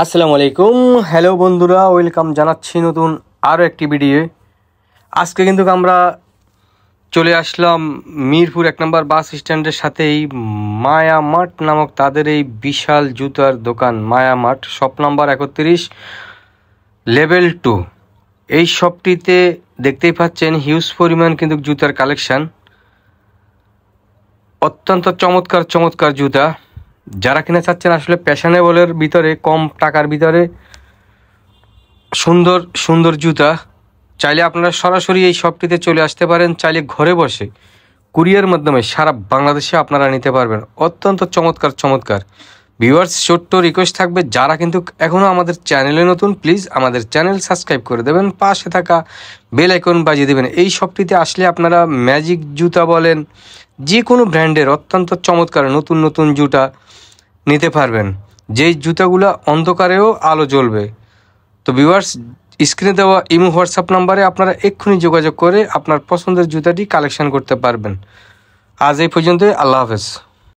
আসসালামু আলাইকুম, হ্যালো বন্ধুরা, ওয়েলকাম জানাচ্ছি নতুন আরও একটি ভিডিও। আজকে কিন্তু আমরা চলে আসলাম মিরপুর 1 নম্বর বাস স্ট্যান্ডের সাথেই মায়া মার্ট নামক তাদের এই বিশাল জুতার দোকান মায়া মার্ট, শপ নাম্বার 31, লেভেল 2। এই শপটিতে দেখতেই পাচ্ছেন হিউজ পরিমাণ কিন্তু জুতার কালেকশান, অত্যন্ত চমৎকার চমৎকার জুতা। যারা কিনা চাচ্ছেন আসলে ফ্যাশনেবলের ভিতরে কম টাকার ভিতরে সুন্দর সুন্দর জুতা, চাইলে আপনারা সরাসরি এই শপটিতে চলে আসতে পারেন। চাইলে ঘরে বসে কুরিয়ার মাধ্যমে সারা বাংলাদেশে আপনারা নিতে পারবেন। অত্যন্ত চমৎকার চমৎকার ভিউয়ার্স, ছোট্ট রিকোয়েস্ট থাকবে, যারা কিন্তু এখনও আমাদের চ্যানেলে নতুন, প্লিজ আমাদের চ্যানেল সাবস্ক্রাইব করে দেবেন, পাশে থাকা বেল আইকন বাজিয়ে দেবেন। এই শপটিতে আসলে আপনারা ম্যাজিক জুতা বলেন, যে কোনো ব্র্যান্ডের অত্যন্ত চমৎকার নতুন নতুন জুতা নিতে পারবেন, যেই জুতাগুলো অন্ধকারেও আলো জ্বলবে। তো ভিউয়ার্স, স্ক্রিনে দেওয়া ইমো হোয়াটসঅ্যাপ নাম্বারে আপনারা এক্ষুনি যোগাযোগ করে আপনার পছন্দের জুতাটি কালেকশন করতে পারবেন। আজ এই পর্যন্তই, আল্লাহ হাফেজ।